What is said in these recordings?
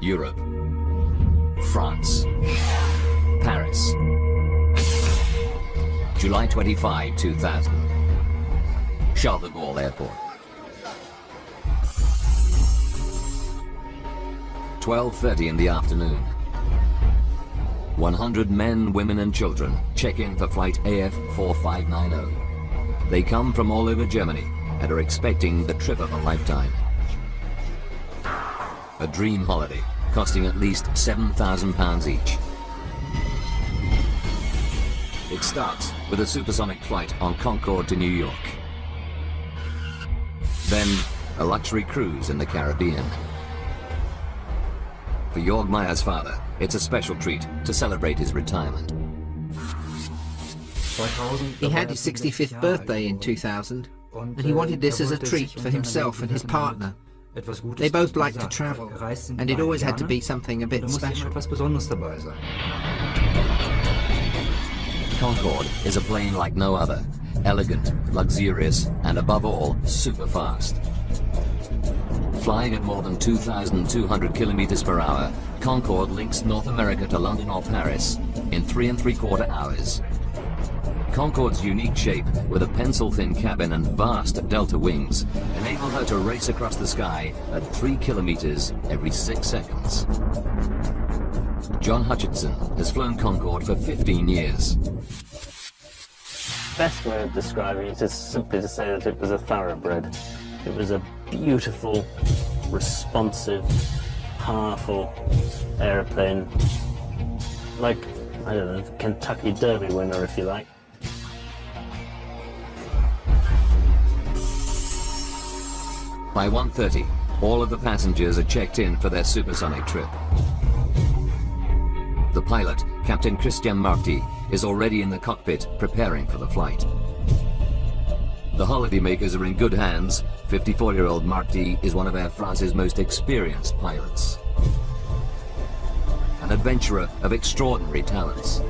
Europe, France, Paris, July 25, 2000, Charles de Gaulle Airport. 12:30 in the afternoon. 100 men, women and children check in for flight AF4590. They come from all over Germany and are expecting the trip of a lifetime. A dream holiday, costing at least £7,000 each. It starts with a supersonic flight on Concorde to New York. Then, a luxury cruise in the Caribbean. For Jörg Meyer's father, it's a special treat to celebrate his retirement. He had his 65th birthday in 2000, and he wanted this as a treat for himself and his partner. They both liked to travel, and it always had to be something a bit special. Concorde is a plane like no other, elegant, luxurious, and above all, super fast. Flying at more than 2,200 kilometers per hour, Concorde links North America to London or Paris in 3¾ hours. Concorde's unique shape, with a pencil-thin cabin and vast delta wings, enable her to race across the sky at 3 kilometers every 6 seconds. John Hutchinson has flown Concorde for 15 years. Best way of describing it is simply to say that it was a thoroughbred. It was a beautiful, responsive, powerful aeroplane, like, I don't know, the Kentucky Derby winner, if you like. By 1:30, all of the passengers are checked in for their supersonic trip. The pilot, Captain Christian Marty, is already in the cockpit preparing for the flight. The holidaymakers are in good hands. 54-year-old Marty is one of Air France's most experienced pilots. An adventurer of extraordinary talents.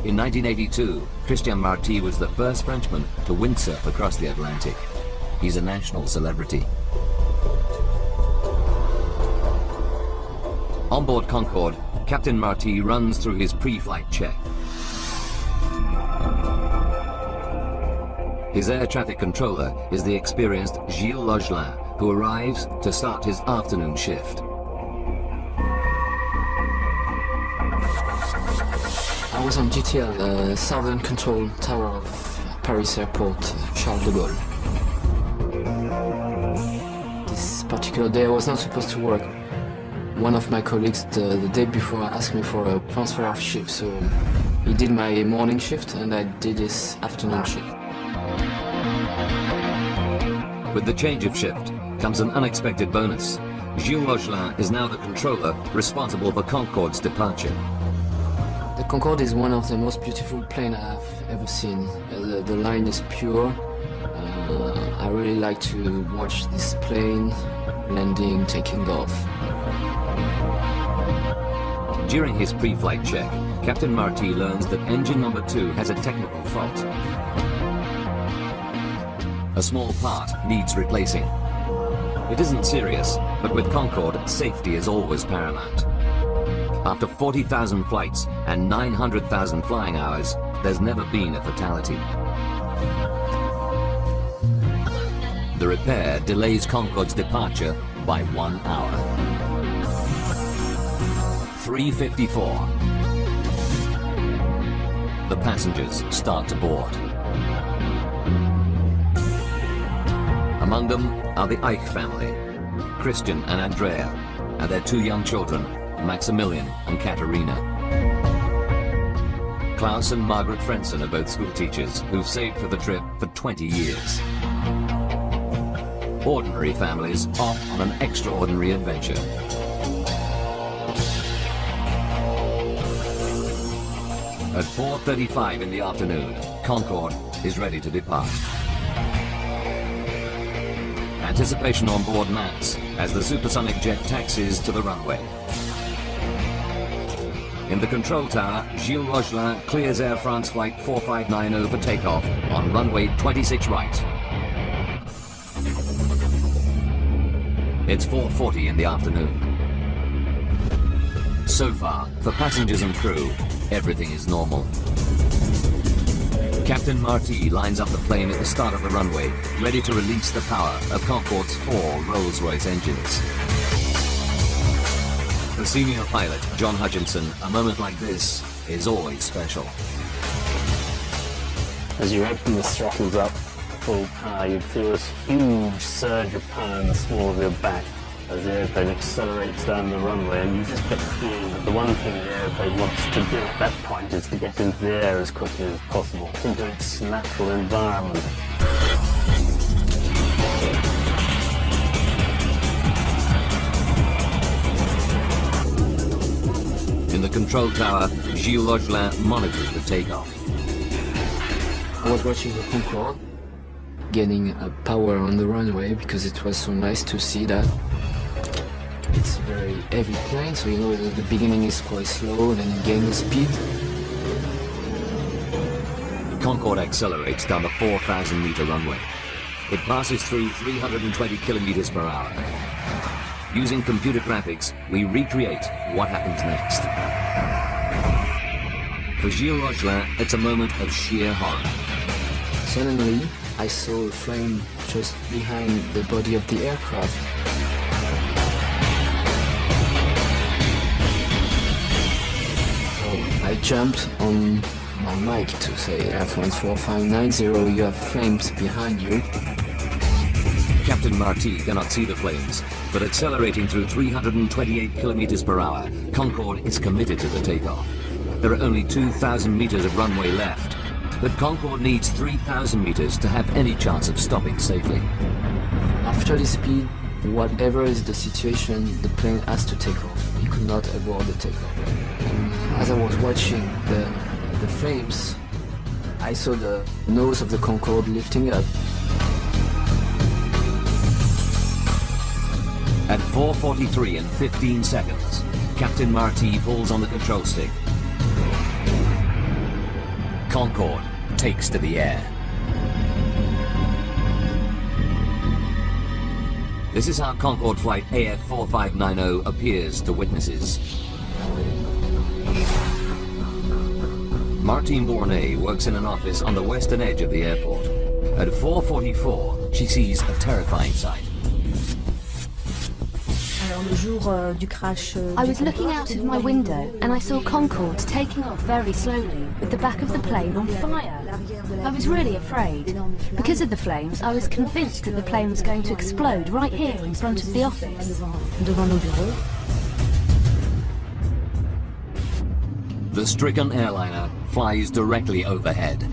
In 1982, Christian Marty was the first Frenchman to windsurf across the Atlantic. He's a national celebrity. On board Concorde, Captain Marty runs through his pre-flight check. His air traffic controller is the experienced Gilles Logelin, who arrives to start his afternoon shift. I was on GTL, the Southern Control Tower of Paris Airport, Charles de Gaulle. This particular day I was not supposed to work. One of my colleagues the day before asked me for a transfer of shift, so he did my morning shift and I did his afternoon shift. With the change of shift comes an unexpected bonus. Gilles Logelin is now the controller responsible for Concorde's departure. The Concorde is one of the most beautiful planes I've ever seen. The line is pure. I really like to watch this plane landing, taking off. During his pre-flight check, Captain Marty learns that engine number 2 has a technical fault. A small part needs replacing. It isn't serious, but with Concorde, safety is always paramount. After 40,000 flights and 900,000 flying hours, there's never been a fatality. The repair delays Concorde's departure by 1 hour. 3:54. The passengers start to board. Among them are the Eich family, Christian and Andrea, and their 2 young children, Maximilian and Katerina. Klaus and Margaret Frenson are both school teachers who've saved for the trip for 20 years. ordinary families off on an extraordinary adventure. At 4:35 in the afternoon, Concorde is ready to depart. Anticipation on board mounts as the supersonic jet taxis to the runway. In the control tower, Gilles Rogelin clears Air France flight 4590 for takeoff on runway 26 right. It's 4:40 in the afternoon. So far, for passengers and crew, everything is normal. Captain Marty lines up the plane at the start of the runway, ready to release the power of Concorde's 4 Rolls-Royce engines. For senior pilot John Hutchinson, a moment like this is always special. As you open the throttles up full power, you'd feel this huge surge of power in the small of your back as the airplane accelerates down the runway, and you just get the feeling that the one thing the airplane wants to do at that point is to get into the air as quickly as possible, into its natural environment. In the control tower, Gilles Rogelin monitors the takeoff. I was watching the Concorde, getting power on the runway because it was so nice to see that. It's a very heavy plane, so you know the beginning is quite slow, then you gain the speed. Concorde accelerates down the 4,000-meter runway. It passes through 320 kilometers per hour. Using computer graphics, we recreate what happens next. For Gilles Rogelin, it's a moment of sheer horror. Suddenly, I saw a flame just behind the body of the aircraft. So I jumped on my mic to say, Air France 4590, you have flames behind you. Captain Marty cannot see the flames, but accelerating through 328 kilometers per hour, Concorde is committed to the takeoff. There are only 2,000 meters of runway left, but Concorde needs 3,000 meters to have any chance of stopping safely. After the speed, whatever is the situation, the plane has to take off. You could not avoid the takeoff. And as I was watching the flames, I saw the nose of the Concorde lifting up. At 4:43 and 15 seconds, Captain Marty pulls on the control stick. Concorde takes to the air. This is how Concorde flight AF 4590 appears to witnesses. Martine Bournet works in an office on the western edge of the airport. At 4:44, she sees a terrifying sight. I was looking out of my window and I saw Concorde taking off very slowly with the back of the plane on fire. I was really afraid. Because of the flames, I was convinced that the plane was going to explode right here in front of the office. The stricken airliner flies directly overhead.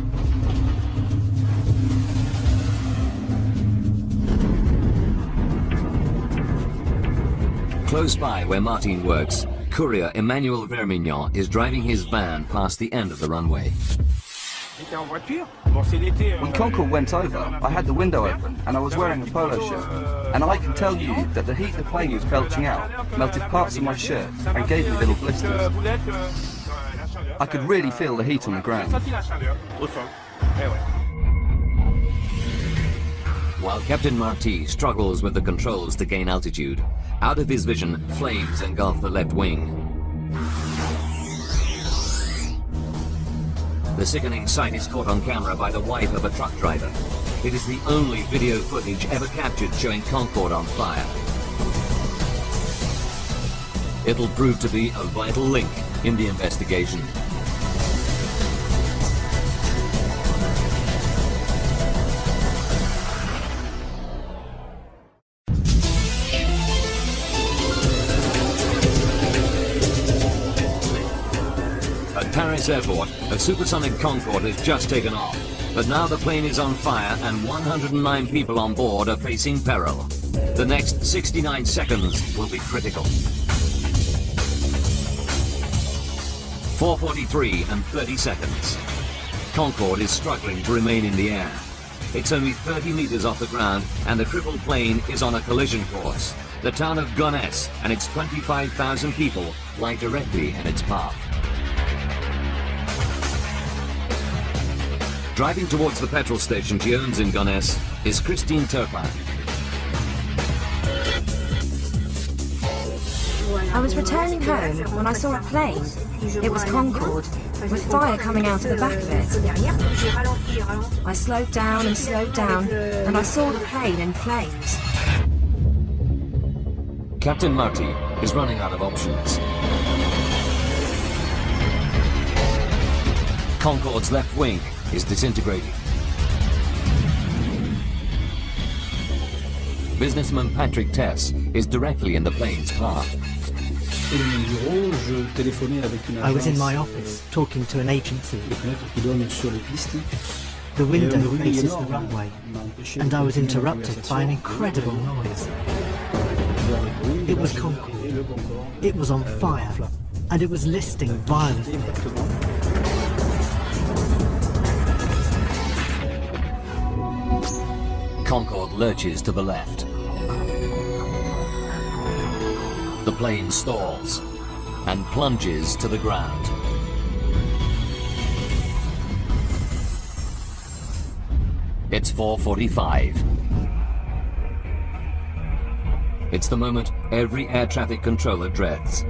Close by where Martine works, courier Emmanuel Vermignon is driving his van past the end of the runway. When Concorde went over, I had the window open and I was wearing a polo shirt. And I can tell you that the heat the plane was belching out melted parts of my shirt and gave me little blisters. I could really feel the heat on the ground. While Captain Marty struggles with the controls to gain altitude, out of his vision, flames engulf the left wing. The sickening sight is caught on camera by the wife of a truck driver. It is the only video footage ever captured showing Concorde on fire. It'll prove to be a vital link in the investigation. Paris Airport, a supersonic Concorde has just taken off. But now the plane is on fire and 109 people on board are facing peril. The next 69 seconds will be critical. 4:43 and 30 seconds. Concorde is struggling to remain in the air. It's only 30 meters off the ground and the crippled plane is on a collision course. The town of Gonesse and its 25,000 people lie directly in its path. Driving towards the petrol station she owns in Gonesse is Christine Turpin. I was returning home when I saw a plane. It was Concorde, with fire coming out of the back of it. I slowed down, and I saw the plane in flames. Captain Marty is running out of options. Concorde's left wing is disintegrating. Businessman Patrick Tess is directly in the plane's path. I was in my office talking to an agency. The window faces the runway, and I was interrupted by an incredible noise. It was Concorde. It was on fire, and it was listing violently. Concorde lurches to the left. The plane stalls and plunges to the ground. It's 4:45. It's the moment every air traffic controller dreads.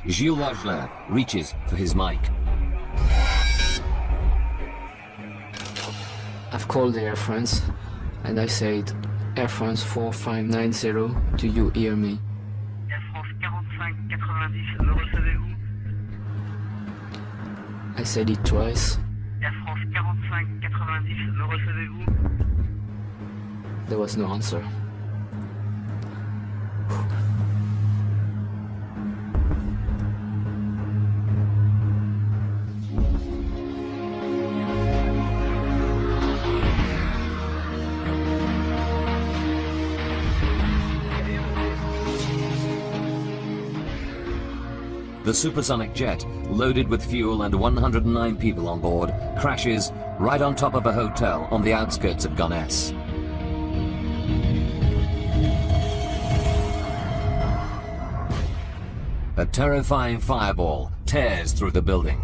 Gilles Lagelin reaches for his mic. I've called Air France and I said, Air France 4590, do you hear me? Air France 4590, me recevez-vous? I said it twice. Air France 4590, me recevez-vous? There was no answer. The supersonic jet, loaded with fuel and 109 people on board, crashes right on top of a hotel on the outskirts of Gonesse. A terrifying fireball tears through the building.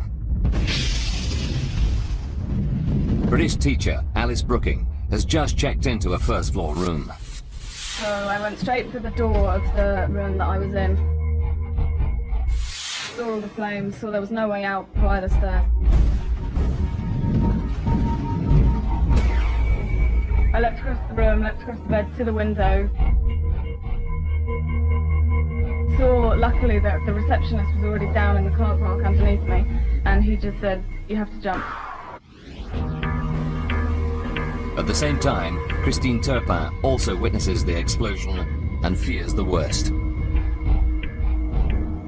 British teacher Alice Brooking has just checked into a first-floor room. So I went straight for the door of the room that I was in. Saw all the flames, saw there was no way out via the stairs. I leapt across the room, leapt across the bed to the window. Saw, luckily, that the receptionist was already down in the car park underneath me, and he just said, "You have to jump." At the same time, Christine Turpin also witnesses the explosion and fears the worst.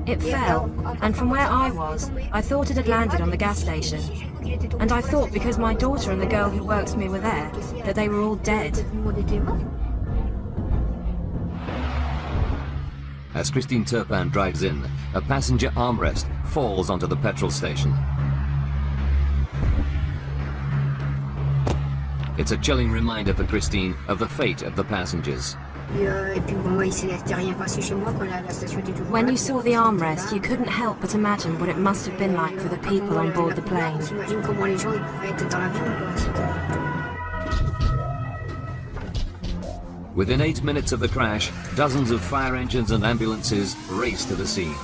It fell, and from where I was, I thought it had landed on the gas station. And I thought because my daughter and the girl who works me were there, that they were all dead. As Christine Turpin drives in, a passenger armrest falls onto the petrol station. It's a chilling reminder for Christine of the fate of the passengers. When you saw the armrest, you couldn't help but imagine what it must have been like for the people on board the plane. Within 8 minutes of the crash, dozens of fire engines and ambulances race to the scene.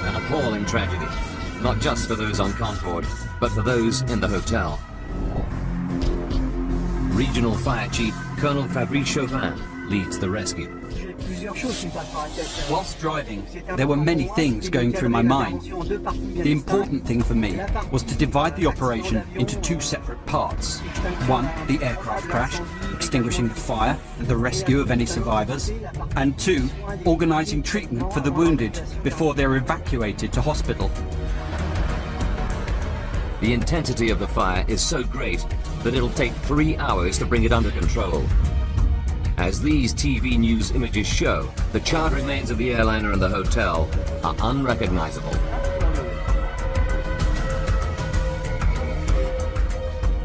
An appalling tragedy, not just for those on Concorde, but for those in the hotel. Regional Fire Chief Colonel Fabrice Chauvin leads the rescue. Whilst driving, there were many things going through my mind. The important thing for me was to divide the operation into two separate parts. One, the aircraft crash, extinguishing the fire and the rescue of any survivors. And two, organising treatment for the wounded before they were evacuated to hospital. The intensity of the fire is so great that it'll take 3 hours to bring it under control. As these TV news images show, the charred remains of the airliner and the hotel are unrecognizable.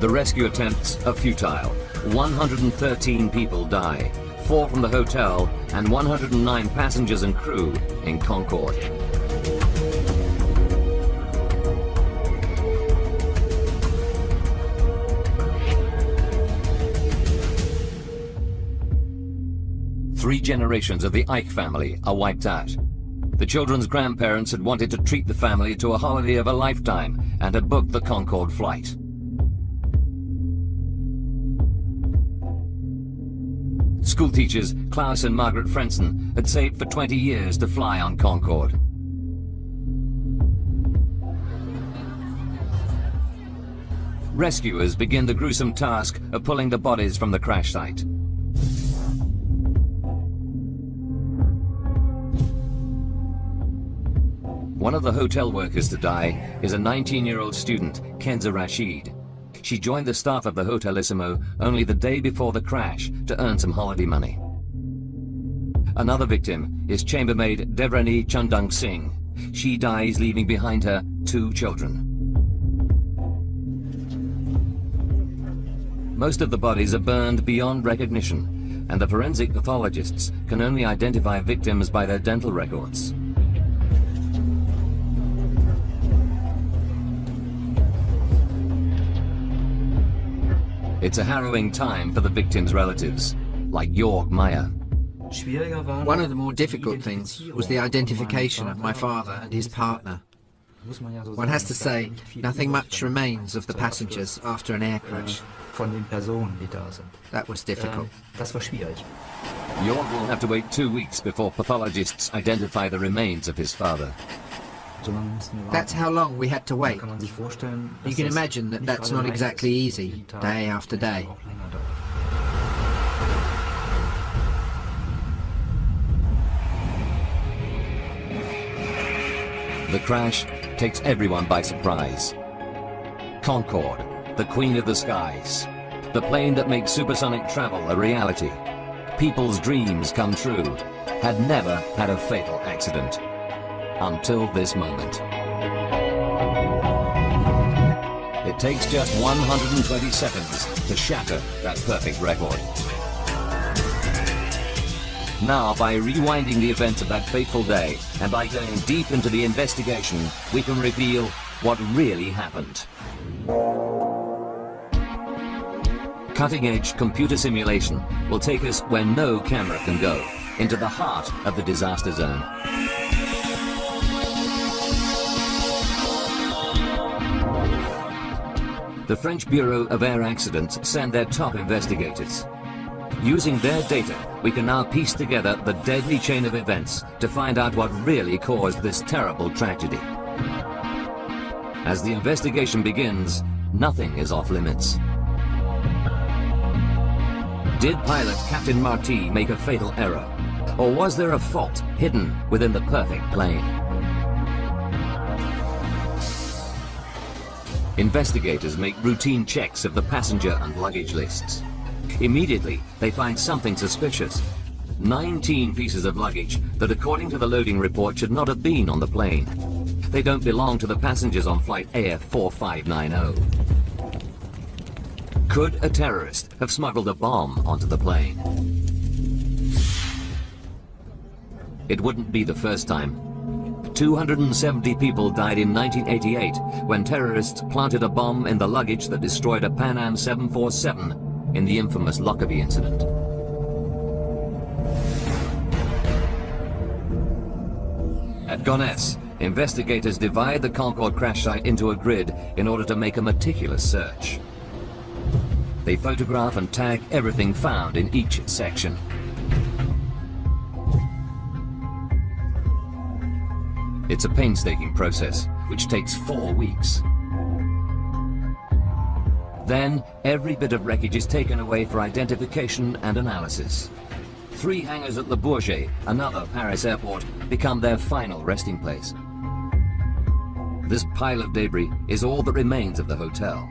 The rescue attempts are futile. 113 people die, 4 from the hotel and 109 passengers and crew in Concorde. Three generations of the Ike family are wiped out. The children's grandparents had wanted to treat the family to a holiday of a lifetime and had booked the Concorde flight. School teachers Klaus and Margaret Frenson had saved for 20 years to fly on Concorde. Rescuers begin the gruesome task of pulling the bodies from the crash site. One of the hotel workers to die is a 19-year-old student, Kenza Rashid. She joined the staff of the Hotelissimo only the day before the crash to earn some holiday money. Another victim is chambermaid Devrani Chandang Singh. She dies leaving behind her 2 children. Most of the bodies are burned beyond recognition, and the forensic pathologists can only identify victims by their dental records. It's a harrowing time for the victims' relatives, like Jorg Meyer. One of the more difficult things was the identification of my father and his partner. One has to say, nothing much remains of the passengers after an air crash. That was difficult. Jorg will have to wait 2 weeks before pathologists identify the remains of his father. That's how long we had to wait. You can imagine that that's not exactly easy, day after day. The crash takes everyone by surprise. Concorde, the queen of the skies. The plane that makes supersonic travel a reality. People's dreams come true. Had never had a fatal accident. Until this moment. It takes just 120 seconds to shatter that perfect record. Now, by rewinding the events of that fateful day, and by going deep into the investigation, we can reveal what really happened. Cutting-edge computer simulation will take us where no camera can go, into the heart of the disaster zone. The French Bureau of Air Accidents send their top investigators. Using their data, we can now piece together the deadly chain of events to find out what really caused this terrible tragedy. As the investigation begins, nothing is off limits. Did pilot Captain Marty make a fatal error? Or was there a fault hidden within the perfect plane? Investigators make routine checks of the passenger and luggage lists. Immediately, they find something suspicious. 19 pieces of luggage that, according to the loading report, should not have been on the plane. They don't belong to the passengers on flight AF 4590. Could a terrorist have smuggled a bomb onto the plane? It wouldn't be the first time. 270 people died in 1988 when terrorists planted a bomb in the luggage that destroyed a Pan Am 747 in the infamous Lockerbie incident. At Gonesse, investigators divide the Concorde crash site into a grid in order to make a meticulous search. They photograph and tag everything found in each section. It's a painstaking process, which takes 4 weeks. Then, every bit of wreckage is taken away for identification and analysis. 3 hangars at Le Bourget, another Paris airport, become their final resting place. This pile of debris is all that remains of the hotel.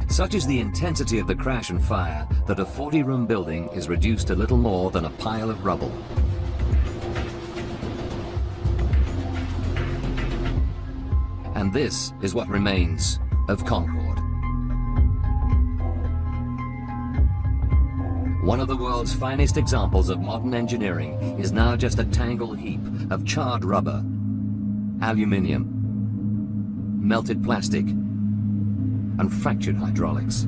Such is the intensity of the crash and fire that a 40-room building is reduced to little more than a pile of rubble. And this is what remains of Concorde. One of the world's finest examples of modern engineering is now just a tangled heap of charred rubber, aluminium, melted plastic, and fractured hydraulics.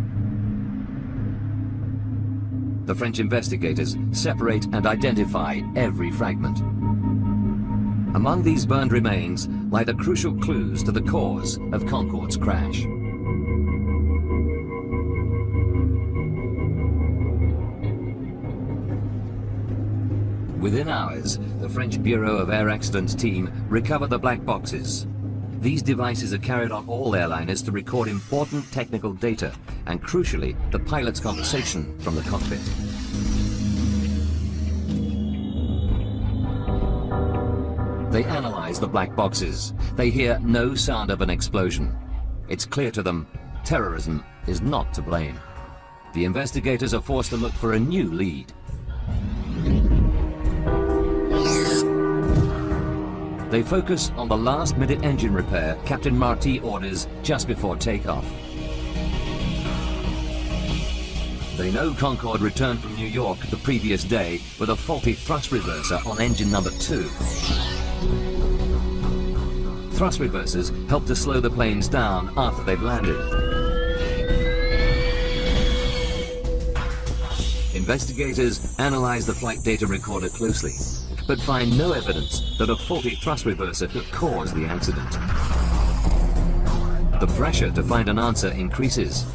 The French investigators separate and identify every fragment. Among these burned remains lie the crucial clues to the cause of Concorde's crash. Within hours, the French Bureau of Air Accidents team recovered the black boxes. These devices are carried on all airliners to record important technical data and, crucially, the pilot's conversation from the cockpit. They analyze the black boxes. They hear no sound of an explosion. It's clear to them terrorism is not to blame. The investigators are forced to look for a new lead. They focus on the last-minute engine repair Captain Marty orders just before takeoff. They know Concorde returned from New York the previous day with a faulty thrust reverser on engine number 2. Thrust reversers help to slow the planes down after they've landed. Investigators analyze the flight data recorder closely, but find no evidence that a faulty thrust reverser could cause the accident. The pressure to find an answer increases.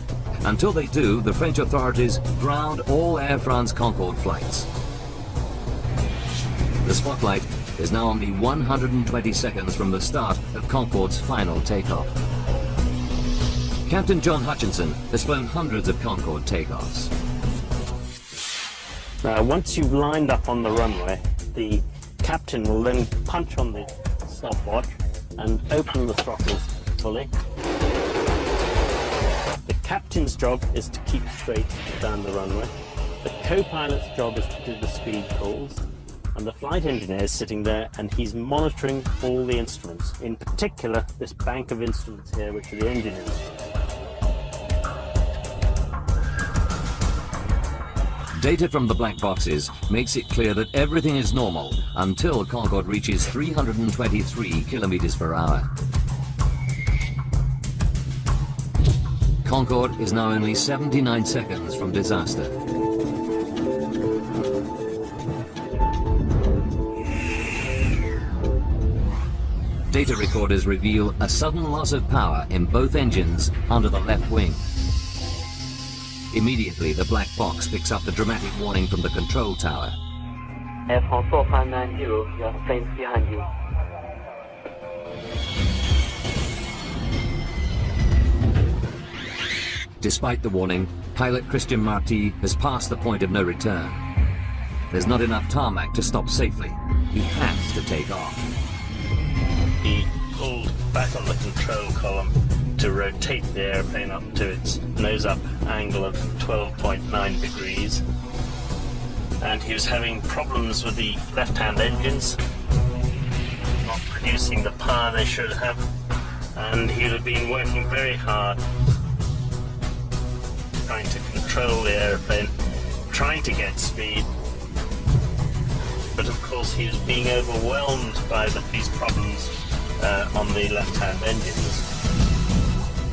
Until they do, the French authorities ground all Air France Concorde flights. The spotlight is now only 120 seconds from the start of Concorde's final takeoff. Captain John Hutchinson has flown hundreds of Concorde takeoffs. Now, once you've lined up on the runway, the captain will then punch on the stopwatch and open the throttles fully. The captain's job is to keep straight down the runway. The co-pilot's job is to do the speed calls. And the flight engineer is sitting there and he's monitoring all the instruments. In particular, this bank of instruments here, which are the engine instruments. Data from the black boxes makes it clear that everything is normal until Concorde reaches 323 kilometers per hour. Concorde is now only 79 seconds from disaster. Data recorders reveal a sudden loss of power in both engines under the left wing. Immediately, the black box picks up the dramatic warning from the control tower. Air France 459, your plane's behind you. Despite the warning, pilot Christian Marty has passed the point of no return. There's not enough tarmac to stop safely. He has to take off. He pulled back on the control column to rotate the airplane up to its nose-up angle of 12.9 degrees. And he was having problems with the left-hand engines, not producing the power they should have. And he would have been working very hard, trying to control the airplane, trying to get speed. But of course he was being overwhelmed by these problems on the left-hand engines.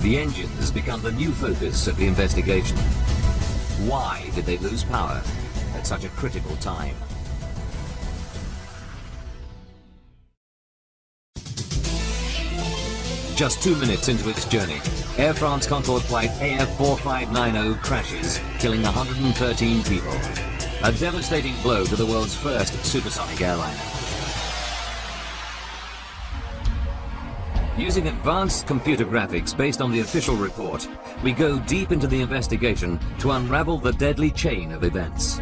The engines become the new focus of the investigation. Why did they lose power at such a critical time? Just 2 minutes into its journey, Air France Concorde flight AF4590 crashes, killing 113 people. A devastating blow to the world's first supersonic airliner. Using advanced computer graphics based on the official report, we go deep into the investigation to unravel the deadly chain of events.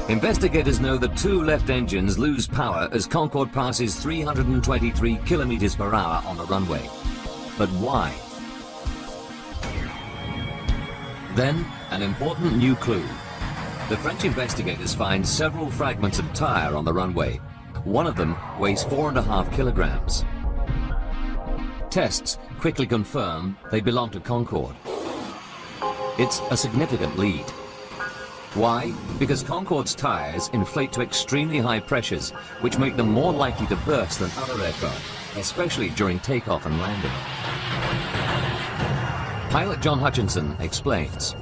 Investigators know that 2 left engines lose power as Concorde passes 323 kilometers per hour on the runway. But why? Then, an important new clue. The French investigators find several fragments of tire on the runway. One of them weighs 4.5 kilograms. Tests quickly confirm they belong to Concorde. It's a significant lead. Why? Because Concorde's tires inflate to extremely high pressures, which make them more likely to burst than other aircraft, especially during takeoff and landing. Pilot John Hutchinson explains.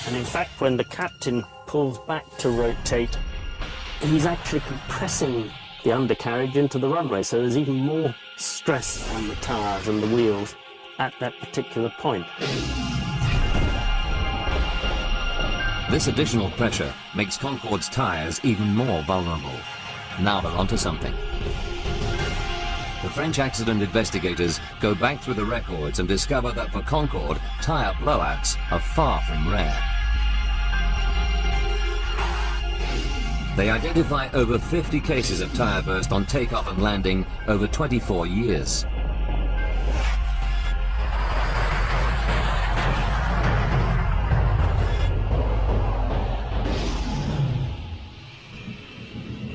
And in fact, when the captain pulls back to rotate, he's actually compressing the undercarriage into the runway, so there's even more stress on the tires and the wheels at that particular point. This additional pressure makes Concorde's tires even more vulnerable. Now they're onto something. The French accident investigators go back through the records and discover that for Concorde, tire blowouts are far from rare. They identify over 50 cases of tire burst on takeoff and landing over 24 years.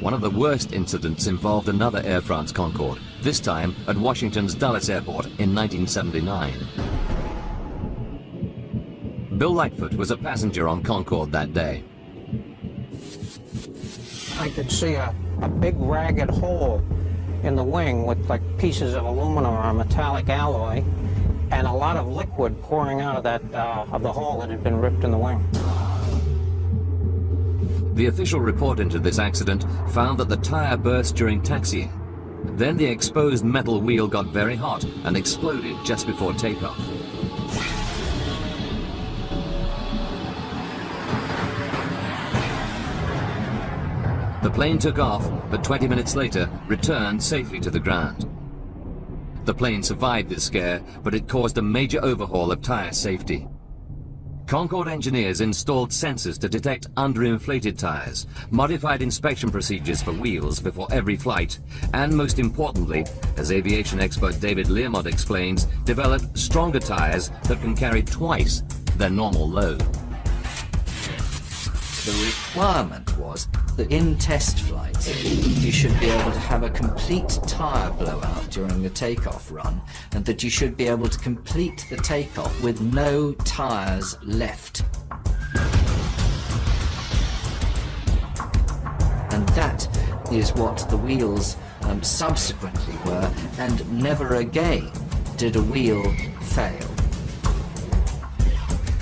One of the worst incidents involved another Air France Concorde, this time at Washington's Dulles Airport in 1979. Bill Lightfoot was a passenger on Concorde that day. I could see a big ragged hole in the wing with like pieces of aluminum or metallic alloy and a lot of liquid pouring out of that of the hole that had been ripped in the wing. The official report into this accident found that the tire burst during taxiing. Then the exposed metal wheel got very hot and exploded just before takeoff. The plane took off, but 20 minutes later returned safely to the ground. The plane survived this scare, but it caused a major overhaul of tire safety. Concorde engineers installed sensors to detect underinflated tires, modified inspection procedures for wheels before every flight, and most importantly, as aviation expert David Learmont explains, developed stronger tires that can carry twice their normal load. The requirement was that in test flights you should be able to have a complete tyre blowout during the takeoff run, and that you should be able to complete the takeoff with no tyres left. And that is what the wheels subsequently were, and never again did a wheel fail.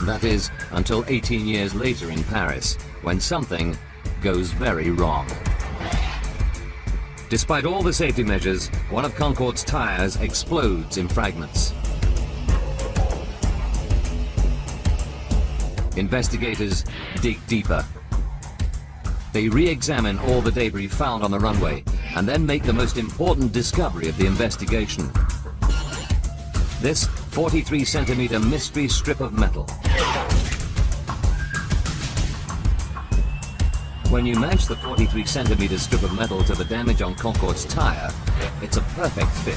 That is, until 18 years later in Paris, when something goes very wrong. Despite all the safety measures, one of Concorde's tires explodes in fragments. Investigators dig deeper. They re-examine all the debris found on the runway and then make the most important discovery of the investigation. This 43-centimeter mystery strip of metal. When you match the 43-centimeter strip of metal to the damage on Concorde's tire, it's a perfect fit.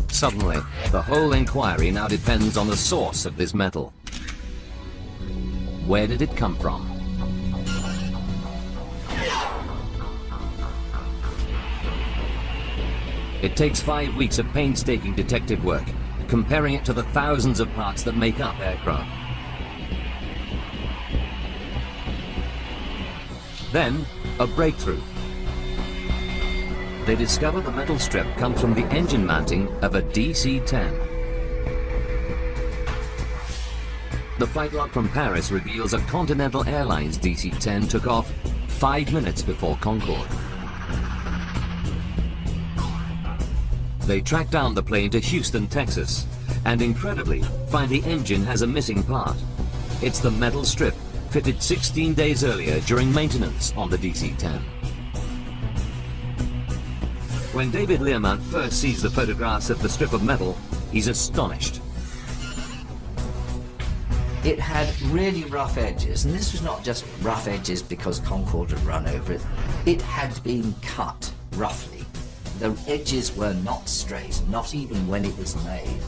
Suddenly, the whole inquiry now depends on the source of this metal. Where did it come from? It takes 5 weeks of painstaking detective work, comparing it to the thousands of parts that make up aircraft. Then, a breakthrough. They discover the metal strip comes from the engine mounting of a DC-10. The flight log from Paris reveals a Continental Airlines DC-10 took off 5 minutes before Concorde. They track down the plane to Houston, Texas, and incredibly find the engine has a missing part. It's the metal strip fitted 16 days earlier during maintenance on the DC-10. When David Learmonth first sees the photographs of the strip of metal, he's astonished. It had really rough edges, and this was not just rough edges because Concorde had run over it. It had been cut roughly. The edges were not straight, not even when it was made.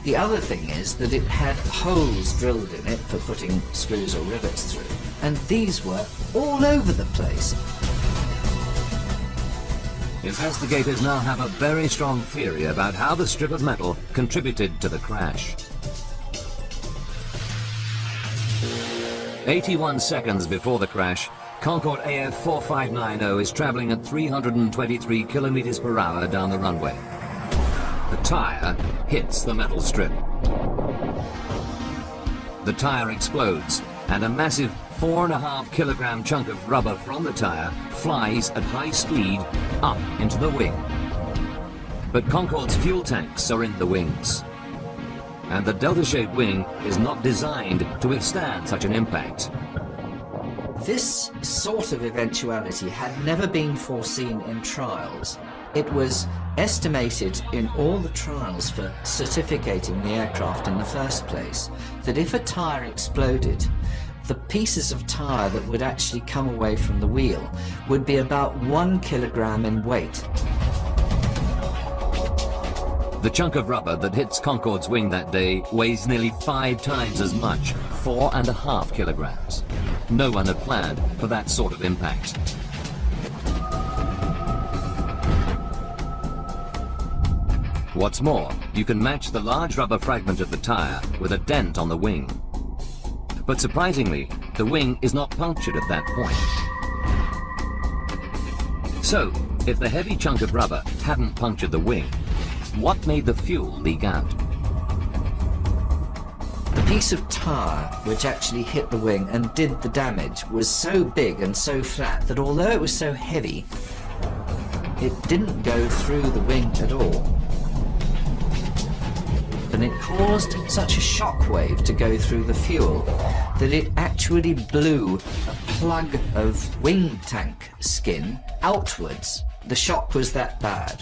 The other thing is that it had holes drilled in it for putting screws or rivets through, and these were all over the place. Investigators now have a very strong theory about how the strip of metal contributed to the crash. 81 seconds before the crash, Concorde AF 4590 is traveling at 323 kilometers per hour down the runway. The tire hits the metal strip. The tire explodes, and a massive 4.5 kilogram chunk of rubber from the tire flies at high speed up into the wing. But Concorde's fuel tanks are in the wings, and the delta-shaped wing is not designed to withstand such an impact. This sort of eventuality had never been foreseen in trials. It was estimated in all the trials for certificating the aircraft in the first place that if a tire exploded, the pieces of tire that would actually come away from the wheel would be about 1 kilogram in weight. The chunk of rubber that hits Concorde's wing that day weighs nearly 5 times as much, 4.5 kilograms. No one had planned for that sort of impact. What's more, you can match the large rubber fragment of the tire with a dent on the wing. But surprisingly, the wing is not punctured at that point. So, if the heavy chunk of rubber hadn't punctured the wing, what made the fuel leak out? The piece of tire which actually hit the wing and did the damage was so big and so flat that although it was so heavy, it didn't go through the wing at all. And it caused such a shock wave to go through the fuel that it actually blew a plug of wing tank skin outwards. The shock was that bad.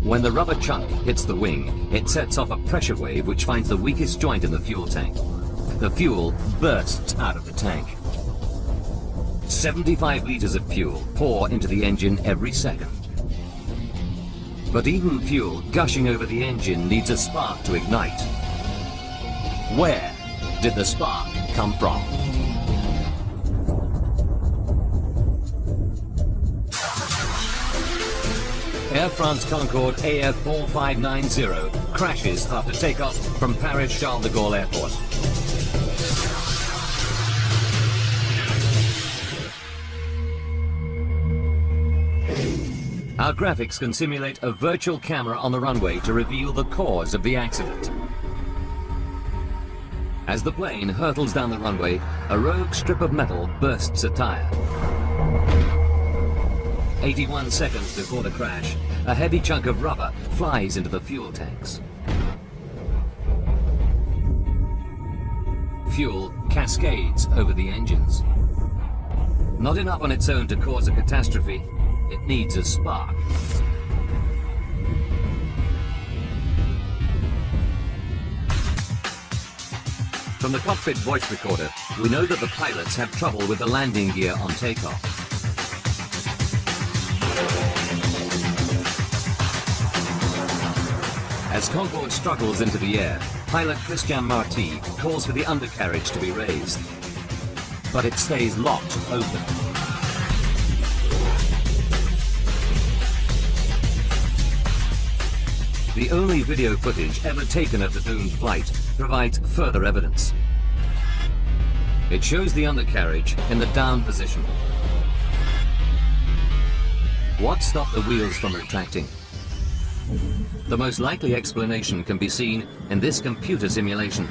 When the rubber chunk hits the wing, it sets off a pressure wave which finds the weakest joint in the fuel tank. The fuel bursts out of the tank. 75 liters of fuel pour into the engine every second. But even fuel gushing over the engine needs a spark to ignite. Where did the spark come from? Air France Concorde AF 4590 crashes after takeoff from Paris Charles de Gaulle Airport. Our graphics can simulate a virtual camera on the runway to reveal the cause of the accident. As the plane hurtles down the runway, a rogue strip of metal bursts a tire. 81 seconds before the crash, a heavy chunk of rubber flies into the fuel tanks. Fuel cascades over the engines. Not enough on its own to cause a catastrophe. It needs a spark. From the cockpit voice recorder, we know that the pilots have trouble with the landing gear on takeoff. As Concorde struggles into the air, pilot Christian Marty calls for the undercarriage to be raised. But it stays locked open. The only video footage ever taken of the doomed flight provides further evidence. It shows the undercarriage in the down position. What stopped the wheels from retracting? The most likely explanation can be seen in this computer simulation.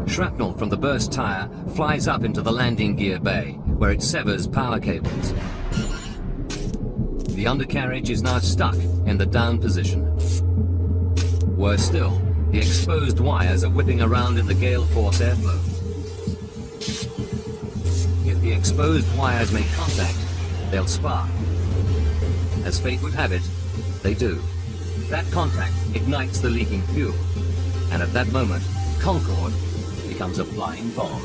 Shrapnel from the burst tire flies up into the landing gear bay, where it severs power cables. The undercarriage is now stuck in the down position. Worse still, The exposed wires are whipping around in the gale force airflow. If the exposed wires make contact, they'll spark. As fate would have it, they do. That contact ignites the leaking fuel, and at that moment, Concorde becomes a flying bomb.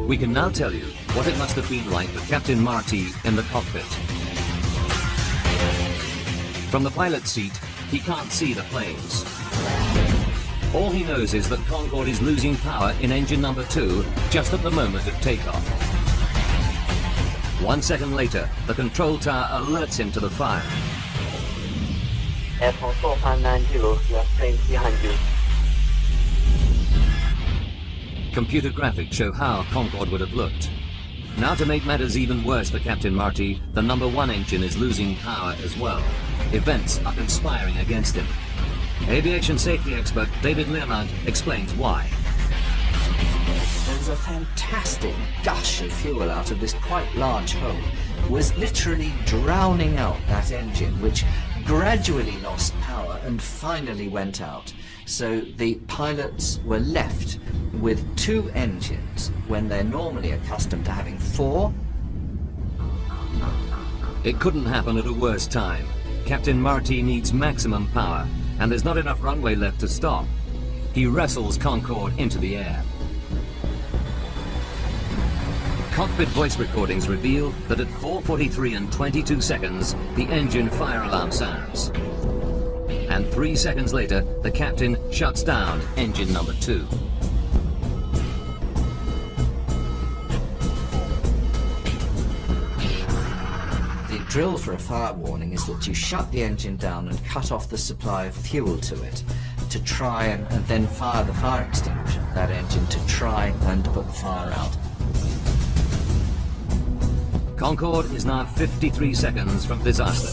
We can now tell you what it must have been like for Captain Marty in the cockpit. From the pilot's seat, he can't see the flames. All he knows is that Concorde is losing power in engine number 2 just at the moment of takeoff. 1 second later, the control tower alerts him to the fire. Airport 4590, you are plane 300. Computer graphics show how Concorde would have looked. Now, to make matters even worse for Captain Marty, the number 1 engine is losing power as well. Events are conspiring against him. Aviation safety expert David Learmont explains why. There was a fantastic gush of fuel out of this quite large hole. It was literally drowning out that engine, which gradually lost power and finally went out. So the pilots were left with 2 engines when they're normally accustomed to having 4. It couldn't happen at a worse time. Captain Marty needs maximum power, and there's not enough runway left to stop. He wrestles Concorde into the air. Cockpit voice recordings reveal that at 4:43 and 22 seconds, the engine fire alarm sounds. And 3 seconds later, the captain shuts down engine number 2. The drill for a fire warning is that you shut the engine down and cut off the supply of fuel to it to try and then fire the fire extinguisher, that engine, to try and put the fire out. Concorde is now 53 seconds from disaster.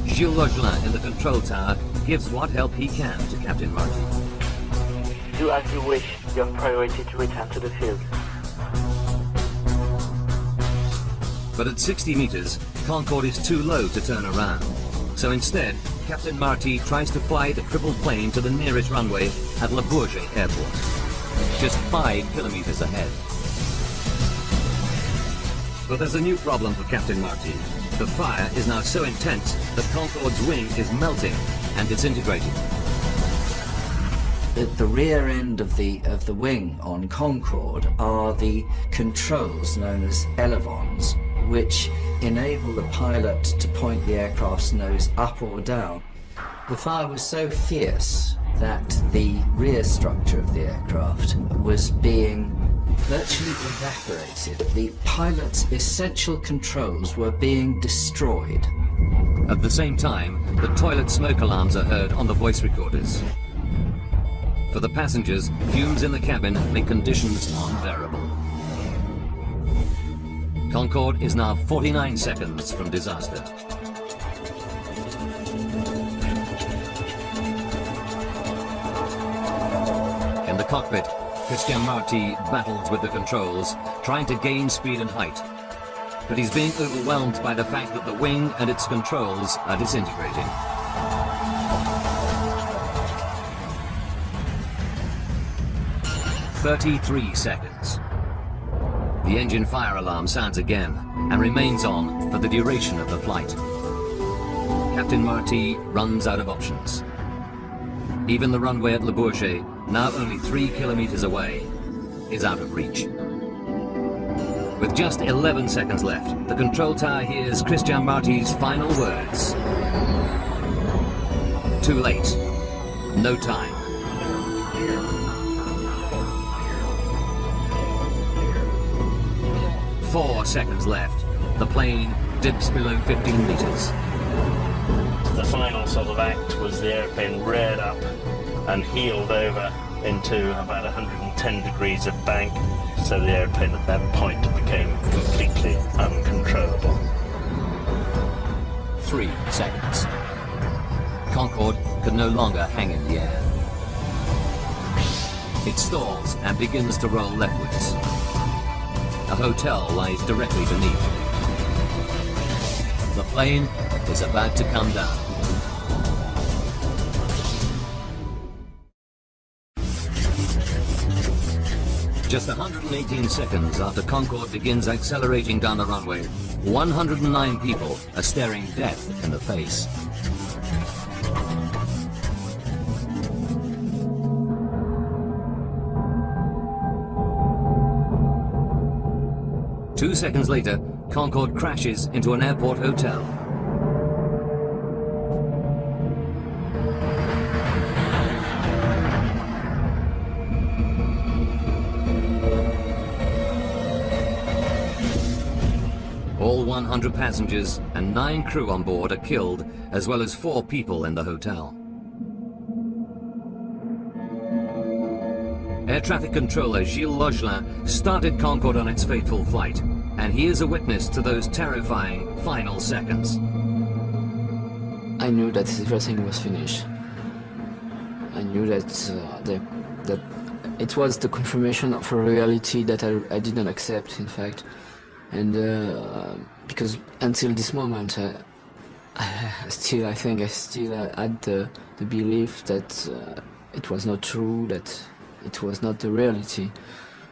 Gilles Rogelin in the control tower gives what help he can to Captain Marty. Do as you wish. You have priority to return to the field. But at 60 meters, Concorde is too low to turn around. So instead, Captain Marty tries to fly the crippled plane to the nearest runway at Le Bourget Airport, just 5 kilometers ahead. But there's a new problem for Captain Marty. The fire is now so intense that Concorde's wing is melting and disintegrating. At the rear end of the wing on Concorde are the controls known as elevons, which enable the pilot to point the aircraft's nose up or down. The fire was so fierce that the rear structure of the aircraft was being virtually evaporated. The pilot's essential controls were being destroyed. At the same time, the toilet smoke alarms are heard on the voice recorders. For the passengers, fumes in the cabin make conditions unbearable. Concorde is now 49 seconds from disaster. In the cockpit, Christian Marty battles with the controls, trying to gain speed and height. But he's being overwhelmed by the fact that the wing and its controls are disintegrating. "33 seconds. The engine fire alarm sounds again and remains on for the duration of the flight. Captain Marty runs out of options. Even the runway at Le Bourget, now only 3 kilometers away, is out of reach. With just 11 seconds left, the control tower hears Christian Marty's final words. Too late. No time. Four seconds left. The plane dips below 15 meters. The final sort of act was the airplane reared up and heeled over into about 110 degrees of bank, so the airplane at that point became completely uncontrollable. 3 seconds. Concorde could no longer hang in the air. It stalls and begins to roll leftwards. A hotel lies directly beneath. The plane is about to come down. Just 118 seconds after Concorde begins accelerating down the runway, 109 people are staring death in the face. Two seconds later, Concorde crashes into an airport hotel. All 100 passengers and 9 crew on board are killed, as well as 4 people in the hotel. Air traffic controller Gilles Logelin started Concorde on its fateful flight, and he is a witness to those terrifying final seconds. I knew that everything was finished. I knew that that it was the confirmation of a reality that I didn't accept, in fact. And because until this moment, I still had the belief that it was not true, that it was not the reality.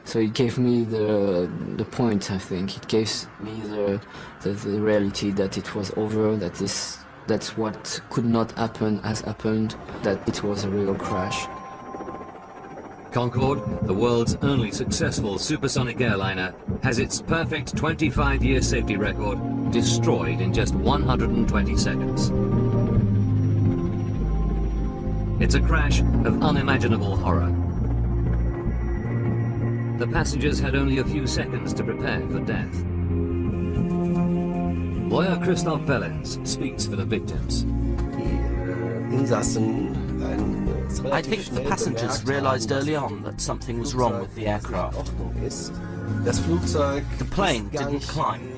So it gave me the point, I think. It gave me the reality that it was over, that's what could not happen has happened, that it was a real crash. Concorde, the world's only successful supersonic airliner, has its perfect 25-year safety record destroyed in just 120 seconds. It's a crash of unimaginable horror. The passengers had only a few seconds to prepare for death. Lawyer Christoph Wellens speaks for the victims. I think the passengers realized early on that something was wrong with the aircraft. The plane didn't climb.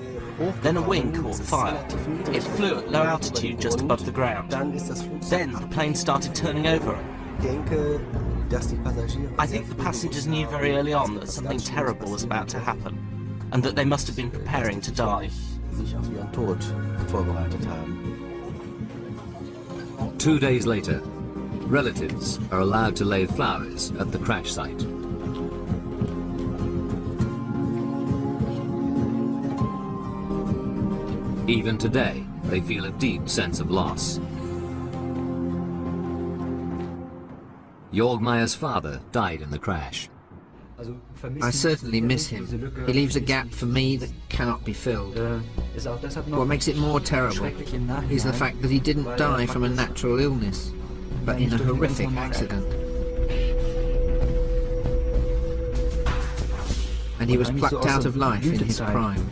Then a wing caught fire. It flew at low altitude just above the ground. Then the plane started turning over. I think the passengers knew very early on that something terrible was about to happen, and that they must have been preparing to die. 2 days later, relatives are allowed to lay flowers at the crash site. Even today, they feel a deep sense of loss. Jörg Meyer's father died in the crash. I certainly miss him. He leaves a gap for me that cannot be filled. What makes it more terrible is the fact that he didn't die from a natural illness, but in a horrific accident. And he was plucked out of life in his prime.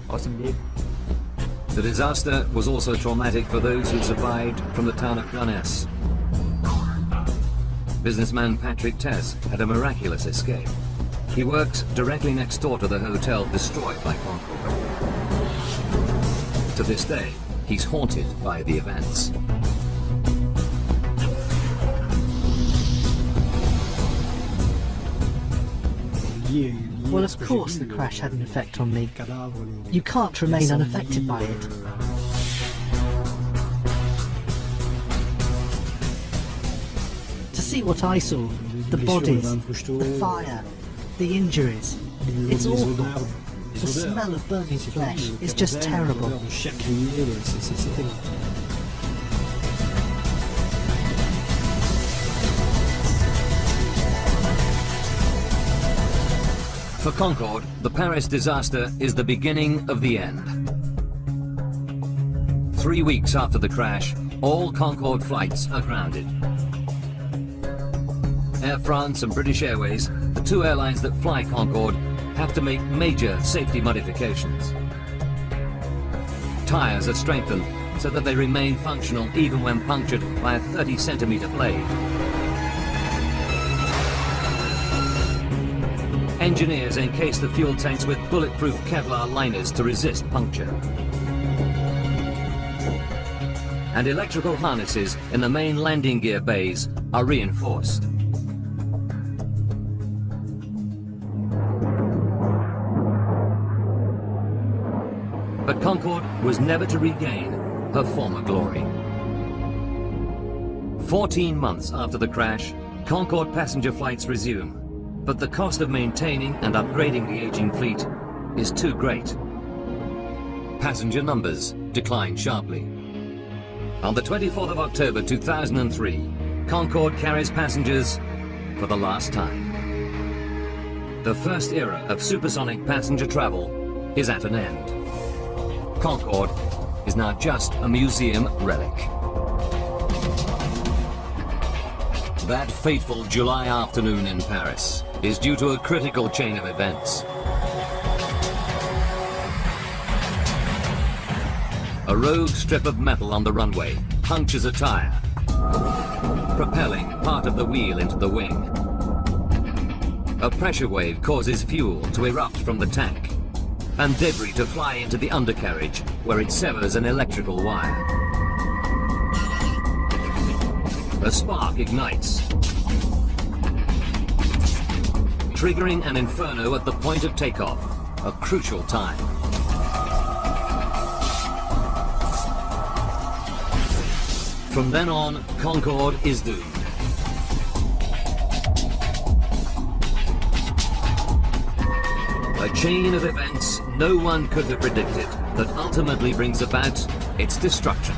The disaster was also traumatic for those who survived from the town of Gonesse. Businessman Patrick Tess had a miraculous escape. He works directly next door to the hotel destroyed by Concorde. To this day, he's haunted by the events. Well, of course the crash had an effect on me. You can't remain unaffected by it. To see what I saw, the bodies, the fire, the injuries, it's awful. The smell of burning flesh is just terrible. For Concorde, the Paris disaster is the beginning of the end. 3 weeks after the crash, all Concorde flights are grounded. Air France and British Airways, the 2 airlines that fly Concorde, have to make major safety modifications. Tires are strengthened so that they remain functional even when punctured by a 30-centimeter blade. Engineers encase the fuel tanks with bulletproof Kevlar liners to resist puncture. And electrical harnesses in the main landing gear bays are reinforced. But Concorde was never to regain her former glory. 14 months after the crash, Concorde passenger flights resume, but the cost of maintaining and upgrading the aging fleet is too great. Passenger numbers decline sharply. On the 24th of October 2003, Concorde carries passengers for the last time. The first era of supersonic passenger travel is at an end. Concorde is now just a museum relic. That fateful July afternoon in Paris is due to a critical chain of events. A rogue strip of metal on the runway punctures a tire, propelling part of the wheel into the wing. A pressure wave causes fuel to erupt from the tank, and debris to fly into the undercarriage, where it severs an electrical wire. A spark ignites, triggering an inferno at the point of takeoff, a crucial time. From then on, Concorde is doomed. A chain of events no one could have predicted that ultimately brings about its destruction.